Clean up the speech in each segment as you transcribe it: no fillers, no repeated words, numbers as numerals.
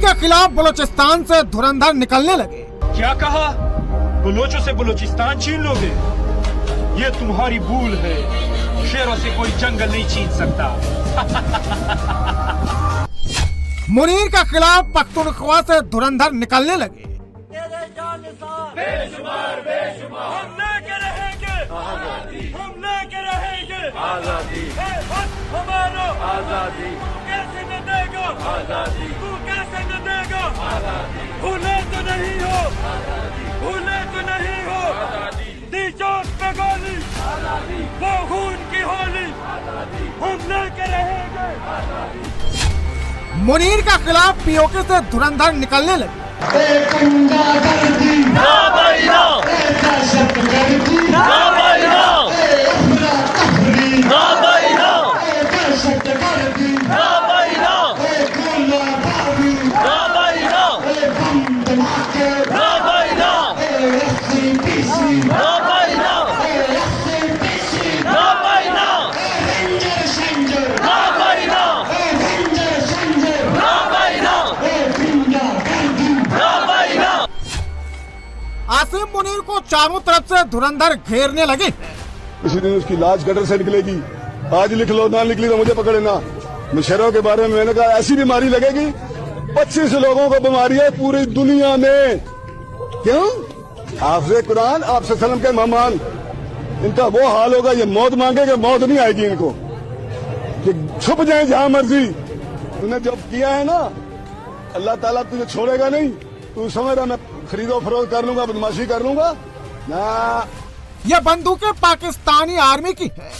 के खिलाफ बलूचिस्तान से धुरंधर निकलने लगे। क्या कहा? बलोचों से बलूचिस्तान छीन लोगे? ये तुम्हारी भूल है। शेरों से कोई जंगल नहीं छीन सकता। मुनीर के खिलाफ पख्तूनख्वा से धुरंधर निकलने लगे। बेशुमार बेशुमार हम लेके रहेंगे आजादी, हम लेके रहेंगे आजादी, हमारा आजादी, तू कैसे न देगा आजादी, तू कैसे न देगा आजादी, भूले तो नहीं हो आजादी, भूले तो नहीं हो आजादी, दी चौक पे गोली आजादी, वो खून की होली आजादी, हम लेके रहेंगे आजादी। मुनीर के खिलाफ पीओके से धुरंधर निकलने लगे। ना भाई ना, दहशतगर्दी ना भाई ना, ना भाई ना, दहशतगर्दी ना भाई ना, गोलाबारी ना भाई ना, बम धमाके ना भाई ना, एससीपीसी ना भाई ना, एससीपीसी ना भाई ना, रेंजर सेंजर ना भाई ना, रेंजर सेंजर ना भाई ना, आसिम मुनीर को चारों तरफ से धुरंधर घेरने लगे। इसी दिन उसकी लाश गटर से निकलेगी। आज लिख लो, ना निकली तो मुझे पकड़े ना। मुशर्रफ के बारे में मैंने कहा ऐसी बीमारी लगेगी, 25 लोगों को बीमारी है पूरी दुनिया में। क्यों? हाफ़िज़ कुरान आप सल्लम के मेहमान, इनका वो हाल होगा, ये मौत मांगेगा, मौत नहीं आएगी इनको, कि छुप जाए जहां मर्जी। तूने जब किया है ना, अल्लाह ताला तुझे छोड़ेगा नहीं। तू समझ रहा मैं खरीदो फरोख्त कर लूंगा, बदमाशी कर लूंगा ना। ये बंदूकें पाकिस्तानी आर्मी की है।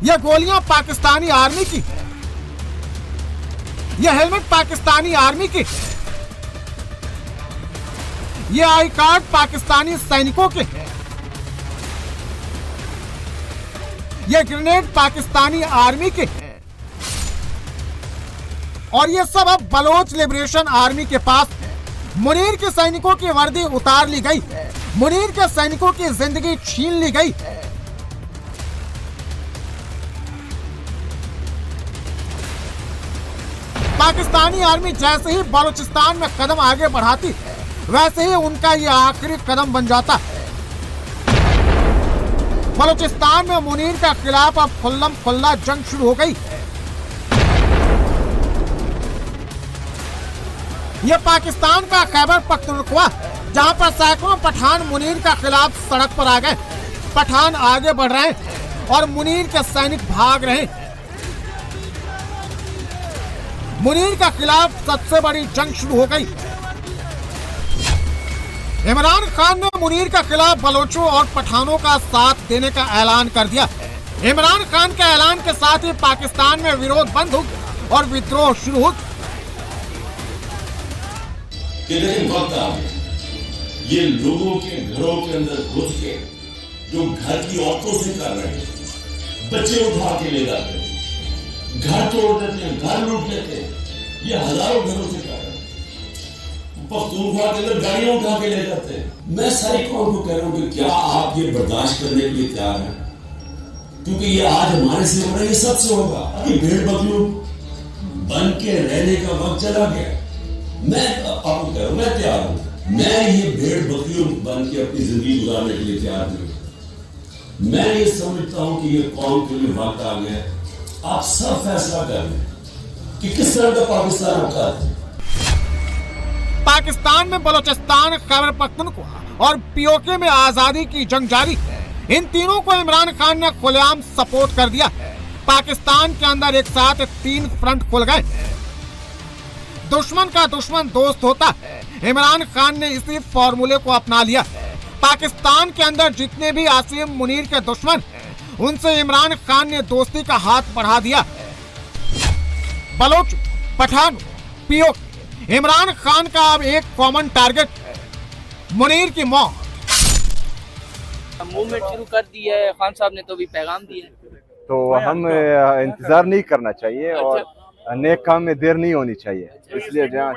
ये गोलियां पाकिस्तानी आर्मी की है। ये हेलमेट पाकिस्तानी आर्मी की है। ये आई कार्ड पाकिस्तानी सैनिकों के हैं। ये ग्रेनेड पाकिस्तानी आर्मी के हैं। और ये सब अब बलोच लिबरेशन आर्मी के पास है। मुनीर के सैनिकों की वर्दी उतार ली गई है। मुनीर के सैनिकों की जिंदगी छीन ली गई है। पाकिस्तानी आर्मी जैसे ही बलूचिस्तान में कदम आगे बढ़ाती है, वैसे ही उनका ये आखिरी कदम बन जाता है। बलूचिस्तान में मुनीर के खिलाफ अब खुल्लम खुल्ला जंग शुरू हो गई है। यह पाकिस्तान का खैबर पख्तूनख्वा है, जहां पर सैकड़ों पठान मुनीर के खिलाफ सड़क पर आ गए। पठान आगे बढ़ रहे हैं और मुनीर के सैनिक भाग रहे हैं। मुनीर के खिलाफ सबसे बड़ी जंग शुरू हो गई। इमरान खान ने मुनीर के खिलाफ बलोचों और पठानों का साथ देने का ऐलान कर दिया है। इमरान खान के ऐलान के साथ ही पाकिस्तान में विरोध बंद हो गया और विद्रोह शुरू हो गया। लेकिन वक्त आ गया, ये लोगों के घरों के अंदर घुस के जो घर की औरतों से कर रहे हैं, बच्चे उठा के ले जाते हैं, घर तोड़ देते हैं, घर लूट लेते हैं, ये हजारों घरों से कर रहे हैं। पख्तूनख्वा के अंदर गाड़ियां उठा के ले जाते हैं। मैं सारी कौम को कह रहा हूं कि क्या आप ये बर्दाश्त करने के लिए तैयार हैं? क्योंकि ये आज हमारे से हो रहा है, ये सबसे होगा। अभी भेड़ बकरियों बन के रहने का वक्त चला गया। मैं आपको कह रहा हूं, मैं तैयार हूं। मैं ये भेड़ बकरियों बन के अपनी जिंदगी गुजारने के लिए तैयार नहीं। मैं ये समझता हूं कि ये कौम के लिए वक्त आ गया। आप सब फैसला कर लें कि किस तरह का पाकिस्तान होता है। पाकिस्तान में बलूचिस्तान, खैबर पख्तूनख्वा और पीओके में आजादी की जंग जारी है। इन तीनों को इमरान खान ने खुलेआम सपोर्ट कर दिया है। पाकिस्तान के अंदर एक साथ 3 फ्रंट खुल गए हैं। दुश्मन का दुश्मन दोस्त होता है। इमरान खान ने इसी फॉर्मूले को अपना लिया है। पाकिस्तान के अंदर जितने भी आसिम मुनीर के दुश्मन हैं, उनसे इमरान खान ने दोस्ती का हाथ बढ़ा दिया है। बलोच, पठान, पीओके, इमरान खान का अब एक कॉमन टारगेट है, मुनीर की मौत। मूवमेंट शुरू कर दी है, खान साहब ने तो भी पैगाम दिया है। तो हम इंतजार नहीं करना चाहिए और नेक काम में देर नहीं होनी चाहिए। इसलिए जहाँ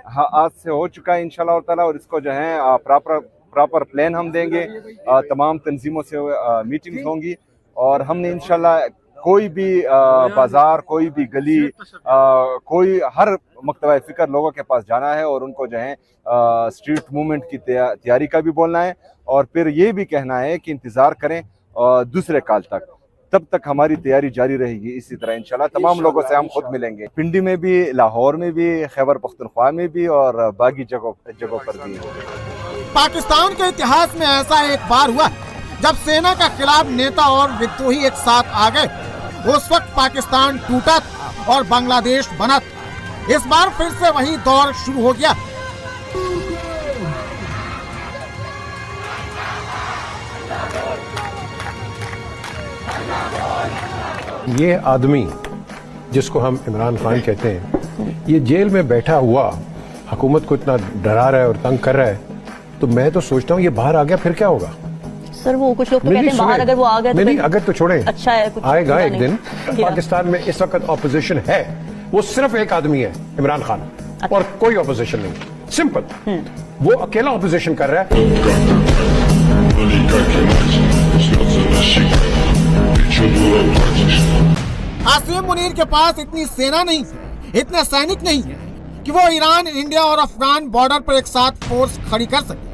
हाँ आज से हो चुका है इंशाल्लाह ताला, और इसको जो है प्रॉपर प्रॉपर प्लान हम देंगे, तमाम तंजीमों से मीटिंग्स होंगी और हमने इंशाल्लाह कोई भी बाजार, कोई भी गली, कोई हर मकतबा फ़िक्र लोगों के पास जाना है और उनको जो है स्ट्रीट मूवमेंट की तैयारी का भी बोलना है और फिर ये भी कहना है कि इंतज़ार करें दूसरे काल तक, तब तक हमारी तैयारी जारी रहेगी। इसी तरह इंशाल्लाह तमाम लोगों से हम खुद मिलेंगे, पिंडी में भी, लाहौर में भी, खैबर पख्तूनख्वा में भी और बाकी जगहों पर भी। पाकिस्तान के इतिहास में ऐसा एक बार हुआ जब सेना का खिलाफ नेता और विद्रोही एक साथ आ गए। उस वक्त पाकिस्तान टूटा था और बांग्लादेश बना था। इस बार फिर से वही दौर शुरू हो गया। ये आदमी जिसको हम इमरान खान कहते हैं, ये जेल में बैठा हुआ हुकूमत को इतना डरा रहा है और तंग कर रहा है, तो मैं तो सोचता हूँ ये बाहर आ गया फिर क्या होगा। सर वो कुछ लोग तो कहते हैं बाहर अगर वो आ गया तो नहीं, अगर तो छोड़े, अच्छा है, कुछ आएगा एक दिन। पाकिस्तान में इस वक्त ऑपोजिशन है, वो सिर्फ एक आदमी है, इमरान खान, और कोई ऑपोजिशन नहीं। सिंपल, वो अकेला ऑपोजिशन कर रहा है। आसिम मुनीर के पास इतनी सेना नहीं है, इतने सैनिक नहीं है कि वो ईरान, इंडिया और अफगान बॉर्डर पर एक साथ फोर्स खड़ी कर सके।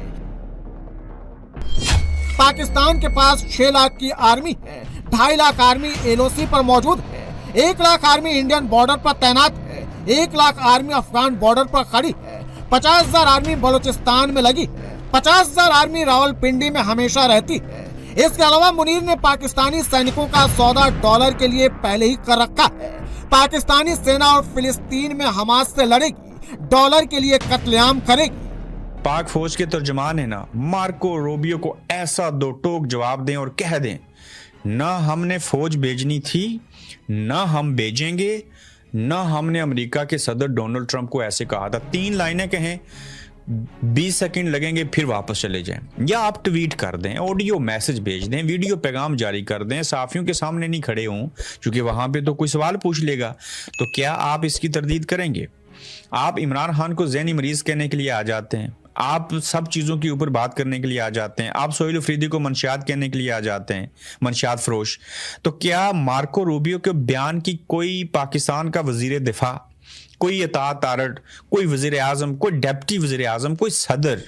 पाकिस्तान के पास 6 लाख की आर्मी है, 2.5 लाख आर्मी एलओसी पर मौजूद है, 1 लाख आर्मी इंडियन बॉर्डर पर तैनात है, 1 लाख आर्मी अफगान बॉर्डर पर खड़ी है, 50,000 आर्मी बलूचिस्तान में लगी है, 50,000 आर्मी रावलपिंडी में हमेशा रहती है। इसके अलावा मुनीर ने पाकिस्तानी सैनिकों का सौदा डॉलर के लिए पहले ही कर रखा है। पाकिस्तानी सेना और फिलिस्तीन में हमास से लड़ेगी, डॉलर के लिए कत्लेआम करेगी। पाक फौज के तर्जमान है ना, मार्को रूबियो को ऐसा दो टोक जवाब दें और कह दें, ना हमने फौज भेजनी थी, ना हम भेजेंगे, ना हमने अमेरिका के सदर डोनाल्ड ट्रंप को ऐसे कहा था। 3 लाइनें कहें, 20 सेकंड लगेंगे, फिर वापस चले जाएं। या आप ट्वीट कर दें, ऑडियो मैसेज भेज दें, वीडियो पैगाम जारी कर दें, साफियों के सामने नहीं खड़े हों, क्योंकि वहां पे तो कोई सवाल पूछ लेगा। तो क्या आप इसकी तरदीद करेंगे? आप इमरान खान को ज़हनी मरीज कहने के लिए आ जाते हैं, आप सब चीज़ों के ऊपर बात करने के लिए आ जाते हैं, आप सोहेल अफरीदी को मंशियात कहने के लिए आ जाते हैं, मंशियात फरोश। तो क्या मार्को रूबियो के बयान की कोई पाकिस्तान का वजीर दिफा, कोई इताअत आरड, कोई वजीर आज़म, कोई डेप्टी वजीर आज़म, कोई सदर,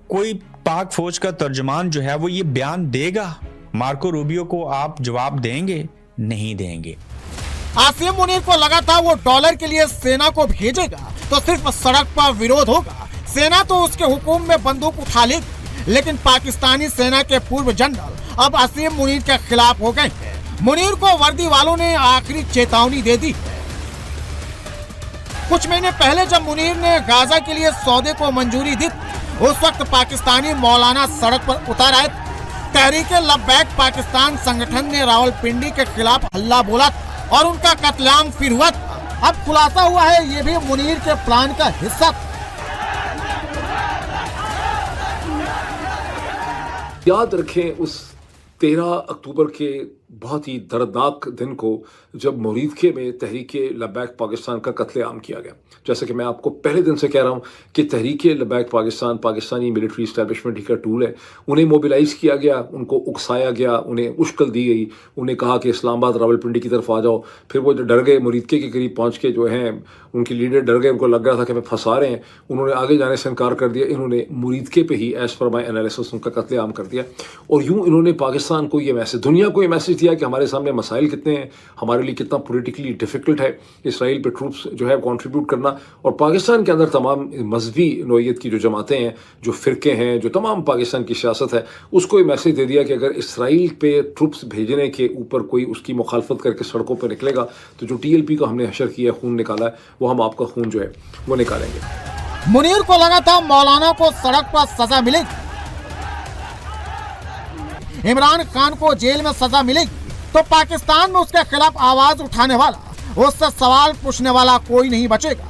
कोई पाक फौज का तर्जमान जो है वो ये बयान देगा? मार्को रूबियो को आप जवाब देंगे? नहीं देंगे। आसिम मुनीर को लगा था वो डॉलर के लिए सेना को भेजेगा तो सिर्फ सड़क पर विरोध होगा, सेना तो उसके हुक्म में बंदूक उठा लेगी। लेकिन पाकिस्तानी सेना के पूर्व जनरल अब आसिम मुनीर के खिलाफ हो गए हैं। मुनीर को वर्दी वालों ने आखिरी चेतावनी दे दी। कुछ महीने पहले जब मुनीर ने गाजा के लिए सौदे को मंजूरी दी, उस वक्त पाकिस्तानी मौलाना सड़क पर उतर आए। तहरीके लब्बैक पाकिस्तान संगठन ने रावलपिंडी के खिलाफ हल्ला बोला और उनका कत्लेआम फिर हुआ। अब खुलासा हुआ है ये भी मुनीर के प्लान का हिस्सा। याद रखें उस 13 अक्टूबर के बहुत ही दर्दनाक दिन को जब मुरीदके में तहरीके लब्बैक पाकिस्तान का कत्लेआम किया गया। जैसे कि मैं आपको पहले दिन से कह रहा हूँ कि तहरीके लब्बैक पाकिस्तान पाकिस्तानी मिलिट्री इस्टेब्लिशमेंट ही का टूल है। उन्हें मोबिलाइज किया गया, उनको उकसाया गया, उन्हें मुश्किल दी गई, उन्हें कहा कि इस्लामाबाद रावलपिंडी की तरफ आ जाओ। फिर वो जो डर गए, मुरीदके के करीब पहुँच के जो हैं उनके लीडर डर गए, उनको लग रहा था कि हमें फंसा रहे हैं, उन्होंने आगे जाने से इनकार कर दिया। इन्होंने मुरीदके पे ही एज़ पर माई एनालिसिस उनका कत्लेआम कर दिया और यूँ इन्होंने पाकिस्तान को ये मैसेज, दुनिया को ये मैसेज दिया कि हमारे सामने मसाइल कितने हैं, हमारे लिए कितना पॉलिटिकली डिफ़िकल्ट है इसराइल पे ट्रूप्स जो है कंट्रीब्यूट करना। और पाकिस्तान के अंदर तमाम मजहबी नौइयत की जो जमातें हैं, जो फ़िरके हैं, जो तमाम पाकिस्तान की सियासत है, उसको ये मैसेज दे दिया कि अगर इसराइल पे ट्रूप्स भेजने के ऊपर कोई उसकी मुखालफत करके सड़कों पर निकलेगा तो जो TLP का हमने हशर किया, खून निकाला है, वो हम आपका खून जो है वो निकालेंगे। मुनीर को लगा था मौलाना को सड़क पर सजा मिलेगी, इमरान खान को जेल में सजा मिलेगी, तो पाकिस्तान में उसके खिलाफ आवाज उठाने वाला, उससे सवाल पूछने वाला कोई नहीं बचेगा।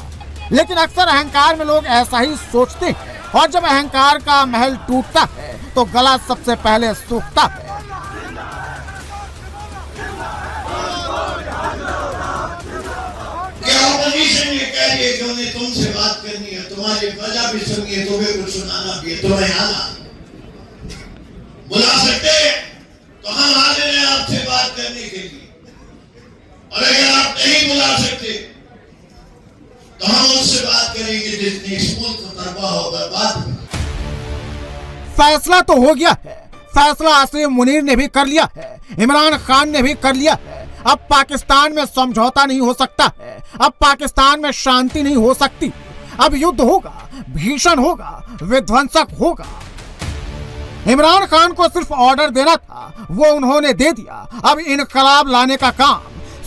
लेकिन अक्सर अहंकार में लोग ऐसा ही सोचते हैं और जब अहंकार का महल टूटता है तो गला सबसे पहले सूखता है। कह रही है कि उन्हें तुमसे बात करनी है, तुम्हारी वजह भी सुनिए, तुम्हें कुछ सुनाना भी है, तुम्हें आना सकते तो हम हाजिर हैं आपसे बात करने के लिए, और अगर आप नहीं बुला सकते तो हम उससे बात करेंगे जिसने इस मुल्क को तबाह और बर्बाद। फैसला तो हो गया है, फैसला आसिम मुनीर ने भी कर लिया है, इमरान खान ने भी कर लिया है। अब पाकिस्तान में समझौता नहीं हो सकता है, अब पाकिस्तान में शांति नहीं हो सकती। अब युद्ध होगा, भीषण होगा, विध्वंसक होगा। इमरान खान को सिर्फ ऑर्डर देना था, वो उन्होंने दे दिया। अब इनकलाब लाने का काम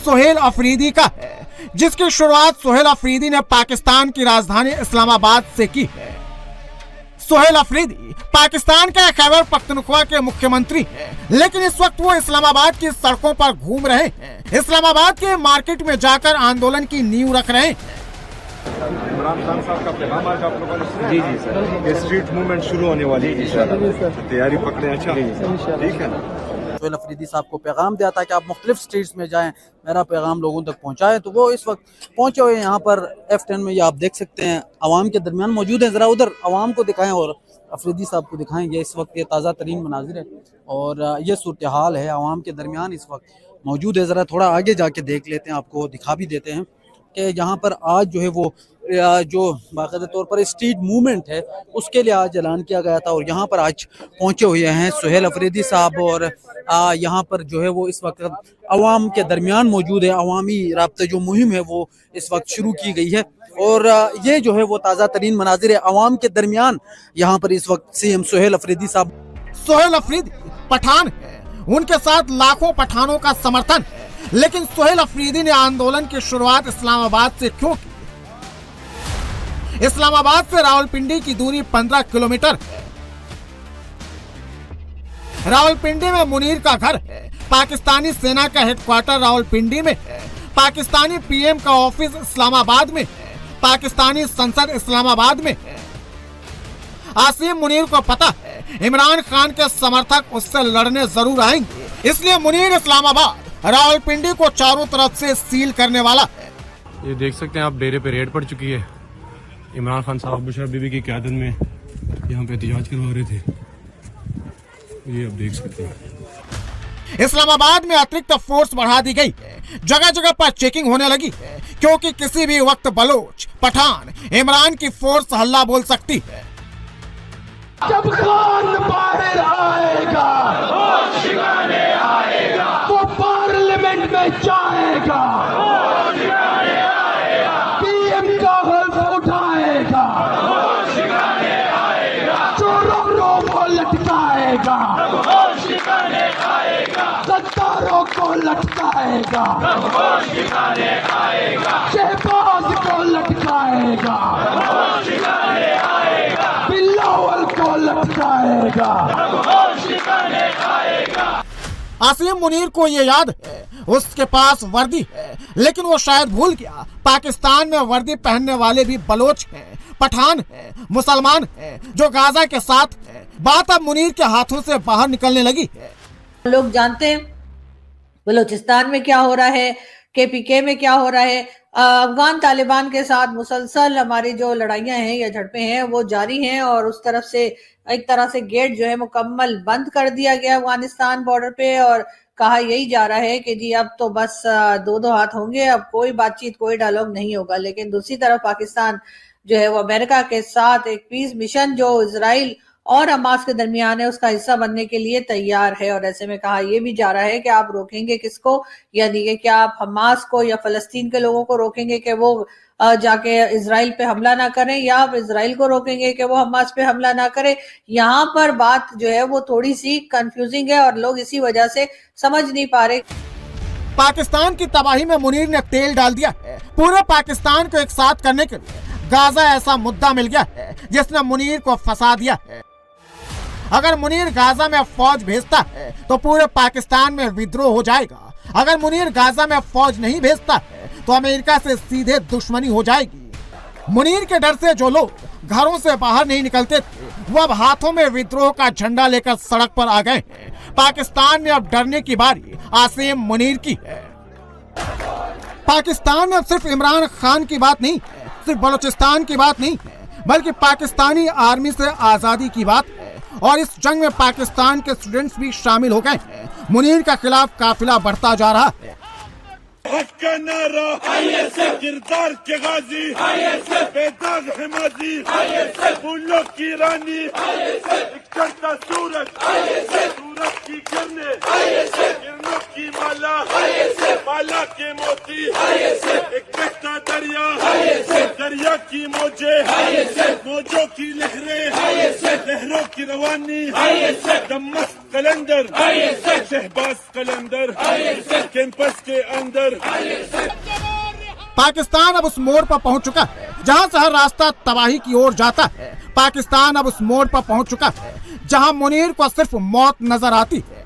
सुहेल अफरीदी का है, जिसकी शुरुआत सुहेल अफरीदी ने पाकिस्तान की राजधानी इस्लामाबाद से की है। सुहेल अफरीदी पाकिस्तान के खैबर पख्तूनख्वा के मुख्यमंत्री हैं, लेकिन इस वक्त वो इस्लामाबाद की सड़कों पर घूम रहे हैं, इस्लामाबाद के मार्केट में जाकर आंदोलन की नींव रख रहे हैं। इमरान खान साहब का पैगाम आज आप लोगों ने जी सर, ये स्ट्रीट मूवमेंट शुरू होने वाली है इंशाल्लाह, तैयारी पकड़े। अच्छा ठीक है ना। सुहेल अफरीदी साहब को पैगाम दिया था कि आप मुख्तलिफ स्टेट्स में जाएं, मेरा पैगाम लोगों तक पहुंचाएं, तो वो इस वक्त पहुंचे हुए यहाँ पर F10 में। ये आप देख सकते हैं अवाम के दरमियान मौजूद है। ज़रा उधर अवाम को दिखाएं और अफरीदी साहब को दिखाएं। ये इस वक्त ये ताज़ा तरीन मनाजिर है और ये सूरत हाल है अवाम के दरमियान इस वक्त मौजूद है। ज़रा थोड़ा आगे जाके देख लेते हैं, आपको दिखा भी देते हैं कि यहाँ पर आज जो है वो जो बाकायदा तौर पर स्ट्रीट मूवमेंट है उसके लिए आज ऐलान किया गया था, और यहाँ पर आज पहुँचे हुए हैं सुहेल अफरीदी साहब, और यहाँ पर जो है वो इस वक्त अवाम के दरमियान मौजूद है। अवामी राब्ते जो मुहिम है वो इस वक्त शुरू की गई है, और ये जो है वो ताज़ा तरीन मनाजिर है अवाम के दरमियान। यहाँ पर इस वक्त CM सुहेल अफरीदी साहब, सुहेल अफरीदी पठान है, उनके साथ लाखों पठानों का समर्थन है, लेकिन सुहेल अफरीदी ने आंदोलन की शुरुआत इस्लामाबाद से क्यों की? इस्लामाबाद से रावलपिंडी की दूरी 15 किलोमीटर है। रावलपिंडी में मुनीर का घर है, पाकिस्तानी सेना का हेडक्वार्टर रावलपिंडी में है, पाकिस्तानी PM का ऑफिस इस्लामाबाद में है, पाकिस्तानी संसद इस्लामाबाद में है। आसिम मुनीर को पता है इमरान खान के समर्थक उससे लड़ने जरूर आएंगे, इसलिए मुनीर इस्लामाबाद रावलपिंडी को चारों तरफ से सील करने वाला है। ये देख सकते हैं आप, डेरे पे रेड पड़ चुकी है। इमरान खान साहब बुशरा बीबी की क़यादत में यहाँ पे एहतजाज करवा रहे थे, ये आप देख सकते हैं। इस्लामाबाद में अतिरिक्त फोर्स बढ़ा दी गई है, जगह जगह पर चेकिंग होने लगी है, क्योंकि किसी भी वक्त बलोच, पठान, इमरान की फोर्स हल्ला बोल सकती है। जब खान बाहर आएगा, वो पार्लियामेंट में जाएगा, PM का हल्फ उठाएगा, चोरों को लटकाएगा, गद्दारों को लटकाएगा, शहबाज को लटकाएगा, बिलावल को लटकाएगा। आसिम मुनीर को ये याद है, उसके पास वर्दी है, लेकिन वो शायद भूल गया पाकिस्तान में वर्दी पहनने वाले भी बलोच हैं, पठान हैं, मुसलमान हैं, जो गाजा के साथ हैं। बात अब मुनीर के हाथों से बाहर निकलने लगी है। लोग जानते हैं बलूचिस्तान में क्या हो रहा है, KPK में क्या हो रहा है। अफगान तालिबान के साथ मुसलसल हमारी जो लड़ाइयां हैं या झड़पें हैं वो जारी हैं, और उस तरफ से एक तरह से गेट जो है मुकम्मल बंद कर दिया गया अफगानिस्तान बॉर्डर पे, और कहा यही जा रहा है कि जी अब तो बस दो हाथ होंगे, अब कोई बातचीत, कोई डायलॉग नहीं होगा। लेकिन दूसरी तरफ पाकिस्तान जो है वो अमेरिका के साथ एक पीस मिशन जो इजराइल और हमास के दरमियान है उसका हिस्सा बनने के लिए तैयार है, और ऐसे में कहा यह भी जा रहा है कि आप रोकेंगे किसको, यानी कि क्या आप हमास को या फलस्तीन के लोगों को रोकेंगे कि वो जाके इजराइल पे हमला ना करें, या आप इजराइल को रोकेंगे कि वो हमास पे हमला ना करे। यहाँ पर बात जो है वो थोड़ी सी कंफ्यूजिंग है और लोग इसी वजह से समझ नहीं पा रहे। पाकिस्तान की तबाही में मुनीर ने तेल डाल दिया है। पूरे पाकिस्तान को एक साथ करने के लिए गाजा ऐसा मुद्दा मिल गया है जिसने मुनीर को फंसा दिया है। अगर मुनीर गाजा में फौज भेजता है तो पूरे पाकिस्तान में विद्रोह हो जाएगा। अगर मुनीर गाजा में फौज नहीं भेजता है तो अमेरिका से सीधे दुश्मनी हो जाएगी। मुनीर के डर से जो लोग घरों से बाहर नहीं निकलते थे वो अब हाथों में विद्रोह का झंडा लेकर सड़क पर आ गए हैं। पाकिस्तान में अब डरने की बारी आसिम मुनीर की है। पाकिस्तान में अब सिर्फ इमरान खान की बात नहीं है, सिर्फ बलूचिस्तान की बात नहीं है, बल्कि पाकिस्तानी आर्मी से आजादी की बात है। और इस जंग में पाकिस्तान के स्टूडेंट्स भी शामिल हो गए हैं। मुनीर के खिलाफ काफिला बढ़ता जा रहा है। हक का नारा, किरदार के गाजी, बेदाग हिमाजी, फूलों की रानी, इकट्ठा सूरज, सूरज की किरणें, किरणों की माला, माला के मोती, एक बहता दरिया, दरिया की मौजें, मौजों की लहरें, लहरों की रवानी, दमस कलंदर, शहबाज कलंदर, कैंपस के अंदर। पाकिस्तान अब उस मोड़ पर पहुंच चुका है जहां से हर रास्ता तबाही की ओर जाता है। पाकिस्तान अब उस मोड़ पर पहुंच चुका है जहां मुनीर को सिर्फ मौत नजर आती है।